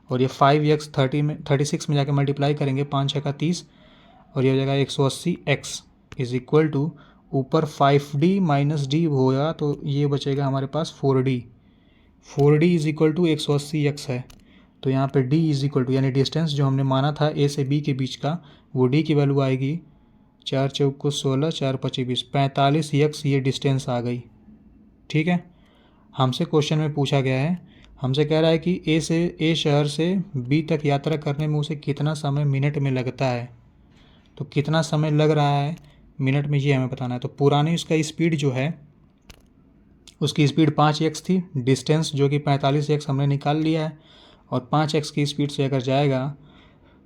और ये 5x 36 में जाके मल्टीप्लाई करेंगे, 5 6 का 30 और ये हो जाएगा 180x इज इक्वल टू ऊपर 5d माइनस डी होगा तो ये बचेगा हमारे पास 4d is equal to 180x है। तो यहाँ पे d इज इक्वल टू यानी डिस्टेंस जो हमने माना था a से b के बीच का वो d की वैल्यू आएगी 4 चौको 16 4 25 20 45x ये डिस्टेंस आ गई। ठीक है, हमसे क्वेश्चन में पूछा गया है, हमसे कह रहा है कि ए शहर से बी तक यात्रा करने में उसे कितना समय मिनट में लगता है। तो कितना समय लग रहा है मिनट में ये हमें बताना है। तो पुरानी उसका स्पीड जो है उसकी स्पीड 5x थी, डिस्टेंस जो कि 45x हमने निकाल लिया है और 5x की स्पीड से अगर जाएगा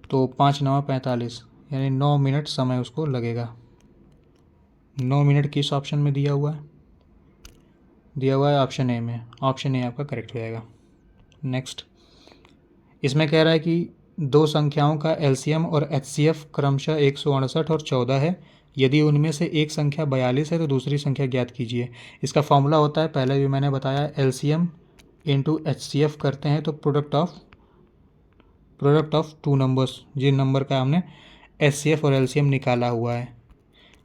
तो 5 9 45 यानी 9 मिनट समय उसको लगेगा। 9 मिनट किस ऑप्शन में दिया हुआ है? दिया हुआ है ऑप्शन ए में। ऑप्शन ए आपका करेक्ट हो जाएगा। नेक्स्ट, इसमें कह रहा है कि दो संख्याओं का एलसीएम और एचसीएफ क्रमशः 168 और 14 है। यदि उनमें से एक संख्या 42 है तो दूसरी संख्या ज्ञात कीजिए। इसका फॉर्मूला होता है, पहले भी मैंने बताया, एलसीएम इंटू एचसीएफ करते हैं तो प्रोडक्ट ऑफ टू नंबर्स, जिन नंबर का हमने एचसीएफ और एलसीएम निकाला हुआ है।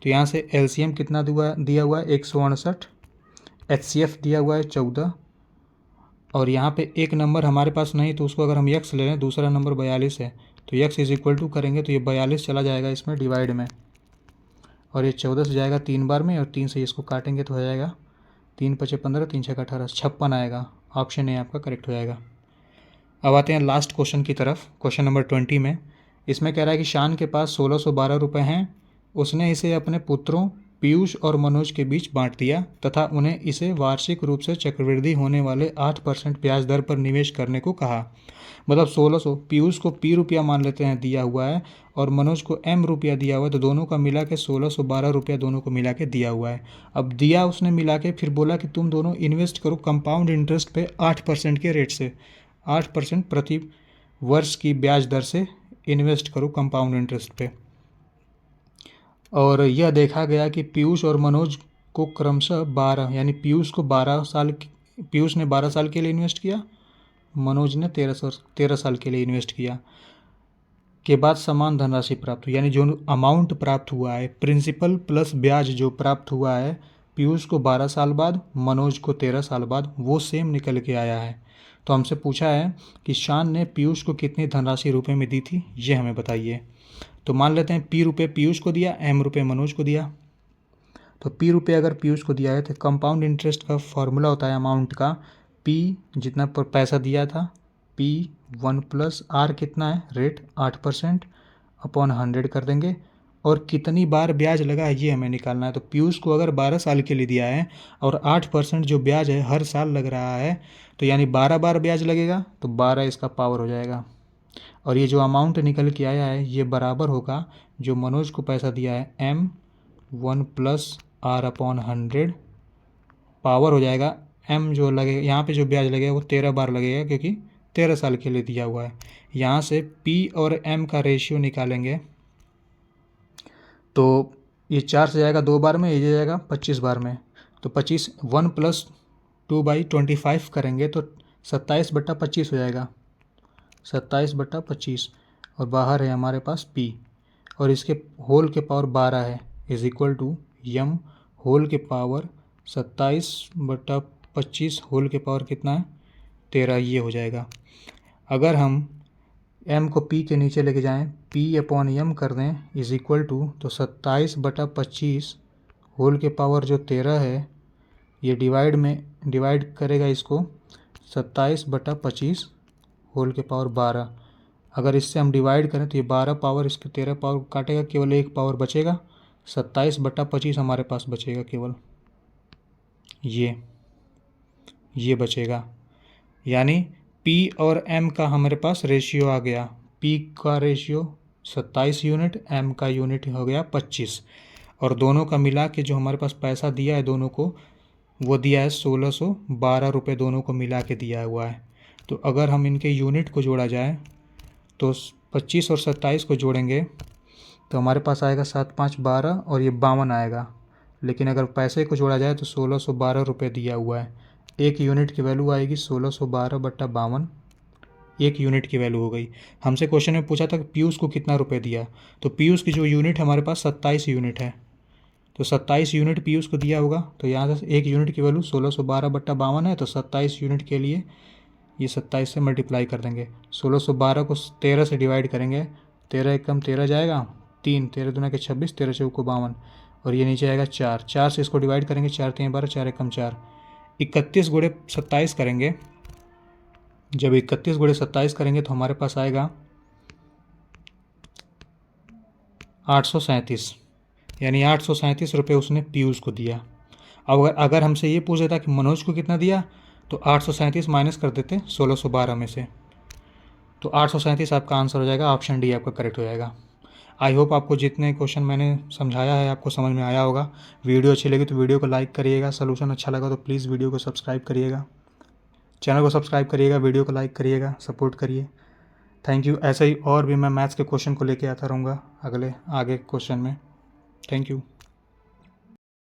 तो यहाँ से एलसीएम कितना दिया हुआ है 168, एचसीएफ दिया हुआ है 14 और यहाँ पे एक नंबर हमारे पास नहीं तो उसको अगर हम यक्स ले लें, दूसरा नंबर 42 है तो यक्स इज इक्वल टू करेंगे तो ये 42 चला जाएगा इसमें डिवाइड में और ये 14 से जाएगा 3 बार में और 3 से इसको काटेंगे तो हो जाएगा 3 5 15 3 6 18 56 आएगा। ऑप्शन ए आपका करेक्ट हो जाएगा। अब आते हैं लास्ट क्वेश्चन की तरफ, क्वेश्चन नंबर 20 में। इसमें कह रहा है कि शान के पास 1612 रुपये हैं, उसने इसे अपने पुत्रों पीयूष और मनोज के बीच बांट दिया तथा उन्हें इसे वार्षिक रूप से चक्रवृद्धि होने वाले 8% ब्याज दर पर निवेश करने को कहा। मतलब 1600 पीयूष को पी रुपया मान लेते हैं दिया हुआ है और मनोज को एम रुपया दिया हुआ है, तो दोनों का मिला के 1612 रुपया दोनों को मिला के दिया हुआ है। अब दिया उसने मिला के फिर बोला कि तुम दोनों इन्वेस्ट करो कंपाउंड इंटरेस्ट पे 8% के रेट से, 8% प्रति वर्ष की ब्याज दर से इन्वेस्ट करो कंपाउंड इंटरेस्ट पे। और यह देखा गया कि पीयूष और मनोज को क्रमशः 12 यानी पीयूष ने 12 साल के लिए इन्वेस्ट किया, मनोज ने 13 साल के लिए इन्वेस्ट किया के बाद समान धनराशि प्राप्त हुई। यानी जो अमाउंट प्राप्त हुआ है, प्रिंसिपल प्लस ब्याज जो प्राप्त हुआ है पीयूष को 12 साल बाद, मनोज को 13 साल बाद, वो सेम निकल के आया है। तो हमसे पूछा है कि शान ने पीयूष को कितनी धनराशि रुपये में दी थी, ये हमें बताइए। तो मान लेते हैं पी रुपये पीयूष को दिया, एम रुपये मनोज को दिया। तो पी रुपये अगर पीयूष को दिया है तो कंपाउंड इंटरेस्ट का फॉर्मूला होता है अमाउंट का, पी जितना पर पैसा दिया था पी 1 प्लस आर कितना है रेट 8% अपॉन 100 कर देंगे और कितनी बार ब्याज लगा है ये हमें निकालना है। तो पीयूष को अगर 12 साल के लिए दिया है और 8% जो ब्याज है हर साल लग रहा है तो यानी 12 बार ब्याज लगेगा तो 12 इसका पावर हो जाएगा। और ये जो अमाउंट निकल के आया है ये बराबर होगा जो मनोज को पैसा दिया है M 1 plus R upon 100 power हो जाएगा एम जो लगेगा यहाँ पे जो ब्याज लगेगा वो 13 बार लगेगा क्योंकि 13 साल के लिए दिया हुआ है। यहाँ से पी और एम का रेशियो निकालेंगे तो ये 4 से जाएगा 2 बार में, ये जाएगा 25 बार में। तो 25 1 प्लस 2/25 करेंगे तो 27/25 हो जाएगा, 27/25 और बाहर है हमारे पास p और इसके होल के पावर 12 है is equal to M whole के पावर 27/25 होल के पावर कितना है 13, ये हो जाएगा। अगर हम m को p के नीचे लेके जाएं, p अपॉन यम कर दें इज इक्वल टू तो 27/25 होल के पावर जो 13 है ये डिवाइड करेगा इसको 27/25 होल के पावर 12। अगर इससे हम डिवाइड करें तो ये 12 पावर इसके 13 पावर काटेगा, केवल एक पावर बचेगा, 27/25 हमारे पास बचेगा केवल ये बचेगा। यानी P और M का हमारे पास रेशियो आ गया, P का रेशियो 27 यूनिट, m का यूनिट हो गया 25, और दोनों का मिला के जो हमारे पास पैसा दिया है दोनों को, वो दिया है 1612 रुपये, दोनों को मिला के दिया हुआ है। तो अगर हम इनके यूनिट को जोड़ा जाए तो 25 और 27 को जोड़ेंगे तो हमारे पास आएगा 7 5 12 और ये 52 आएगा। लेकिन अगर पैसे को जोड़ा जाए तो 1612 रुपये दिया हुआ है। एक यूनिट की वैल्यू आएगी 1612/52, एक यूनिट की वैल्यू हो गई। हमसे क्वेश्चन में पूछा था कि पीयूष को कितना रुपये दिया, तो पीयूष की जो यूनिट है हमारे पास 27 यूनिट है, तो 27 यूनिट पीयूष को दिया होगा। तो यहाँ से एक यूनिट की वैल्यू 1612/52 है, तो 27 यूनिट के लिए ये 27 से मल्टीप्लाई कर देंगे। 1612 को 13 से डिवाइड करेंगे, 13 एकम 13 जाएगा, 3 13 दूना के 26, 13 चौको 52, और ये नीचे आएगा 4, 4 से इसको डिवाइड करेंगे, 4 3 12, 4 एकम 4, 31 गुणे 27 करेंगे। जब 31 गुणे 27 करेंगे तो हमारे पास आएगा 837, यानी 837 रुपये उसने पीयूष को दिया। अब अगर हमसे ये पूछ देता कि मनोज को कितना दिया, तो 837 माइनस कर देते 1612 में से, तो 837 आपका आंसर हो जाएगा, ऑप्शन डी आपका करेक्ट हो जाएगा। आई होप आपको जितने क्वेश्चन मैंने समझाया है आपको समझ में आया होगा। वीडियो अच्छी लगी तो वीडियो को लाइक करिएगा, सोल्यूशन अच्छा लगा तो प्लीज़ वीडियो को सब्सक्राइब करिएगा, चैनल को सब्सक्राइब करिएगा, वीडियो को लाइक करिएगा, सपोर्ट करिए। Thank you. ऐसे ही और भी मैं मैथ्स के क्वेश्चन को लेके आता रहूँगा आगे क्वेश्चन में। Thank you.